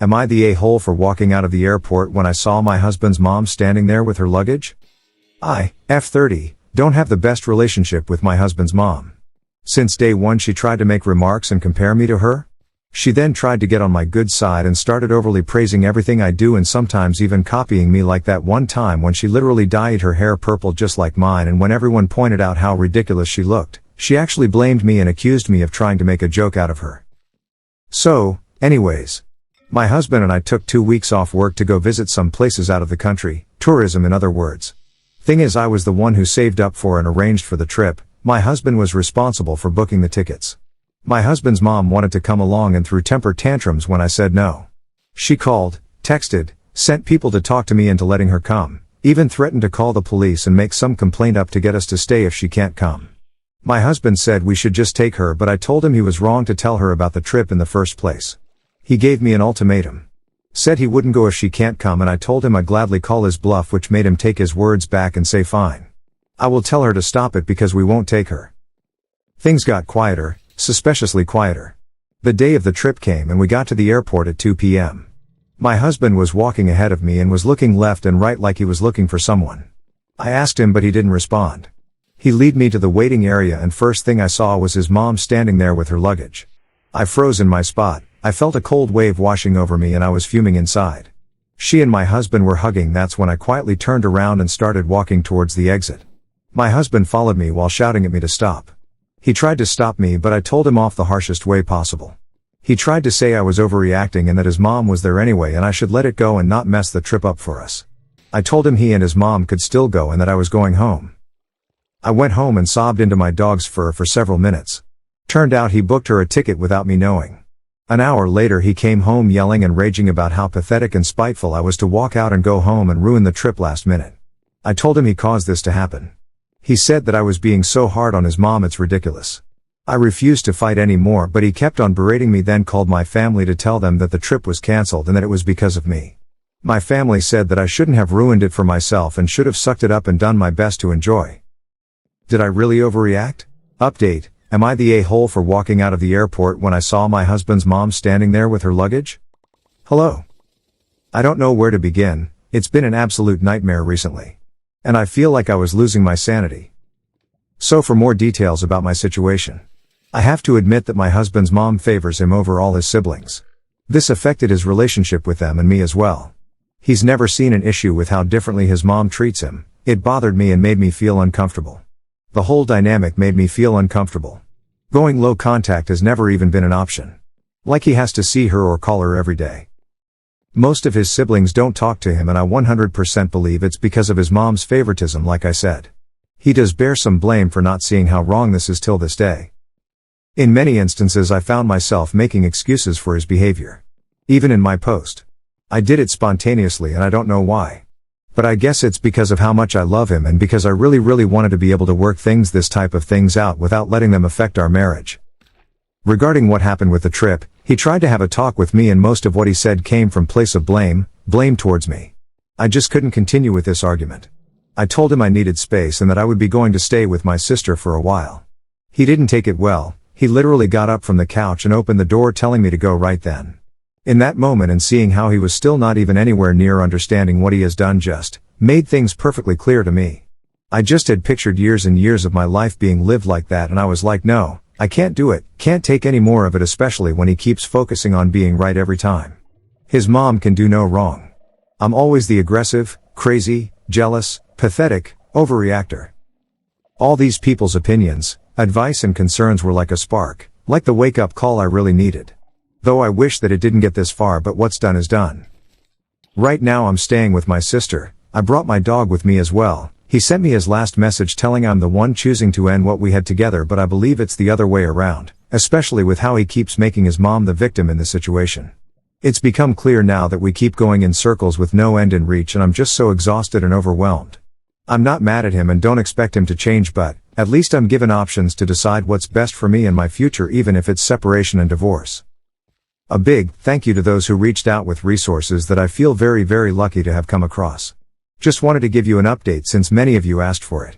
Am I the a-hole for walking out of the airport when I saw my husband's mom standing there with her luggage? I, F30, don't have the best relationship with my husband's mom. Since day one she tried to make remarks and compare me to her. She then tried to get on my good side and started overly praising everything I do and sometimes even copying me, like that one time when she literally dyed her hair purple just like mine, and when everyone pointed out how ridiculous she looked, she actually blamed me and accused me of trying to make a joke out of her. So, anyways, my husband and I took 2 weeks off work to go visit some places out of the country, tourism in other words. Thing is, I was the one who saved up for and arranged for the trip. My husband was responsible for booking the tickets. My husband's mom wanted to come along and threw temper tantrums when I said no. She called, texted, sent people to talk to me into letting her come, even threatened to call the police and make some complaint up to get us to stay if she can't come. My husband said we should just take her, but I told him he was wrong to tell her about the trip in the first place. He gave me an ultimatum. Said he wouldn't go if she can't come, and I told him I'd gladly call his bluff, which made him take his words back and say fine. I will tell her to stop it because we won't take her. Things got quieter, suspiciously quieter. The day of the trip came and we got to the airport at 2 p.m. My husband was walking ahead of me and was looking left and right like he was looking for someone. I asked him, but he didn't respond. He led me to the waiting area, and first thing I saw was his mom standing there with her luggage. I froze in my spot. I felt a cold wave washing over me and I was fuming inside. She and my husband were hugging. That's when I quietly turned around and started walking towards the exit. My husband followed me while shouting at me to stop. He tried to stop me, but I told him off the harshest way possible. He tried to say I was overreacting and that his mom was there anyway and I should let it go and not mess the trip up for us. I told him he and his mom could still go and that I was going home. I went home and sobbed into my dog's fur for several minutes. Turned out he booked her a ticket without me knowing. An hour later he came home yelling and raging about how pathetic and spiteful I was to walk out and go home and ruin the trip last minute. I told him he caused this to happen. He said that I was being so hard on his mom, it's ridiculous. I refused to fight anymore, but he kept on berating me, then called my family to tell them that the trip was cancelled and that it was because of me. My family said that I shouldn't have ruined it for myself and should have sucked it up and done my best to enjoy. Did I really overreact? Update. Am I the a-hole for walking out of the airport when I saw my husband's mom standing there with her luggage? Hello. I don't know where to begin. It's been an absolute nightmare recently. And I feel like I was losing my sanity. So for more details about my situation, I have to admit that my husband's mom favors him over all his siblings. This affected his relationship with them and me as well. He's never seen an issue with how differently his mom treats him. It bothered me and made me feel uncomfortable. The whole dynamic made me feel uncomfortable. Going low contact has never even been an option. Like he has to see her or call her every day. Most of his siblings don't talk to him and I 100% believe it's because of his mom's favoritism, like I said. He does bear some blame for not seeing how wrong this is till this day. In many instances I found myself making excuses for his behavior. Even in my post. I did it spontaneously and I don't know why. But I guess it's because of how much I love him and because I really wanted to be able to work this type of things out without letting them affect our marriage. Regarding what happened with the trip, he tried to have a talk with me and most of what he said came from place of blame towards me. I just couldn't continue with this argument. I told him I needed space and that I would be going to stay with my sister for a while. He didn't take it well. He literally got up from the couch and opened the door telling me to go right then. In that moment, and seeing how he was still not even anywhere near understanding what he has done, just made things perfectly clear to me. I just had pictured years and years of my life being lived like that and I was like, no, I can't do it, can't take any more of it, especially when he keeps focusing on being right every time. His mom can do no wrong. I'm always the aggressive, crazy, jealous, pathetic, overreactor. All these people's opinions, advice and concerns were like a spark, like the wake-up call I really needed. Though I wish that it didn't get this far, but what's done is done. Right now I'm staying with my sister. I brought my dog with me as well. He sent me his last message telling I'm the one choosing to end what we had together, but I believe it's the other way around, especially with how he keeps making his mom the victim in this situation. It's become clear now that we keep going in circles with no end in reach and I'm just so exhausted and overwhelmed. I'm not mad at him and don't expect him to change, but at least I'm given options to decide what's best for me and my future, even if it's separation and divorce. A big thank you to those who reached out with resources that I feel very lucky to have come across. Just wanted to give you an update since many of you asked for it.